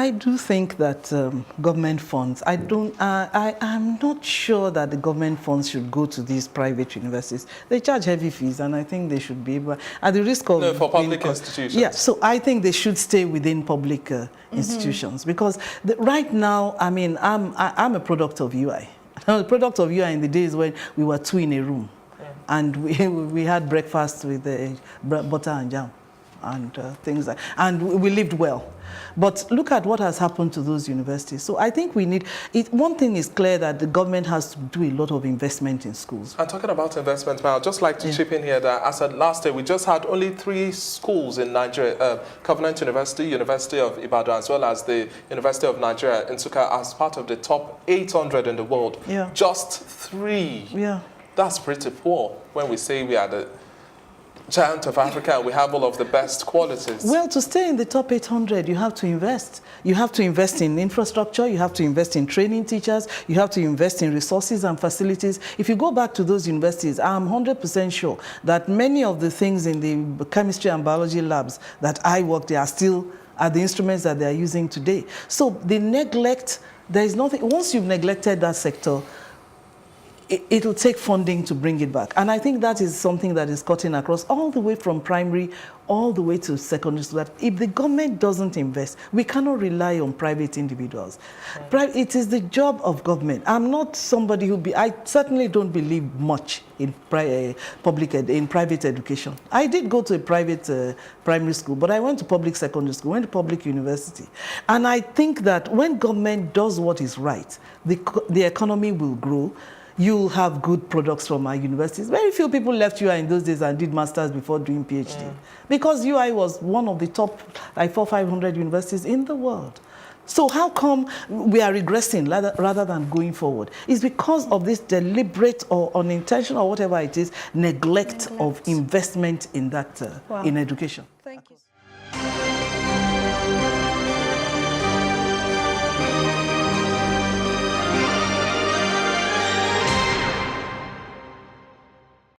I do think that government funds, I'm not sure that the government funds should go to these private universities. They charge heavy fees, and I think they should be able, at the risk of... No, for public institutions. Yeah, so I think they should stay within public institutions, because right now, I mean, I'm a product of UI. I'm a product of UI in the days when we were two in a room, and we had breakfast with butter and jam and things like, and we lived well. But look at what has happened to those universities. So I think we need, one thing is clear, that the government has to do a lot of investment in schools. And talking about investment, I'd just like to chip in here that as at last year, we just had only 3 schools in Nigeria, Covenant University, University of Ibadan, as well as the University of Nigeria in Nsukka, as part of the top 800 in the world. Yeah. Just 3. Yeah. That's pretty poor when we say we are the giant of Africa and we have all of the best qualities. Well, to stay in the top 800, you have to invest. You have to invest in infrastructure, you have to invest in training teachers, you have to invest in resources and facilities. If you go back to those universities, I'm 100% sure that many of the things in the chemistry and biology labs that I worked there are still the instruments that they are using today. So the neglect, there is nothing, once you've neglected that sector, it'll take funding to bring it back. And I think that is something that is cutting across all the way from primary, all the way to secondary, so that if the government doesn't invest, we cannot rely on private individuals. Right. It is the job of government. I'm not somebody I certainly don't believe much in private education. I did go to a private primary school, but I went to public secondary school, went to public university. And I think that when government does what is right, the economy will grow. You'll have good products from our universities. Very few people left UI in those days and did masters before doing PhD. Because UI was one of the top, like 400-500 universities in the world. So how come we are regressing rather than going forward? It's because of this deliberate or unintentional, or whatever it is, neglect of investment in that, in education. Thank you.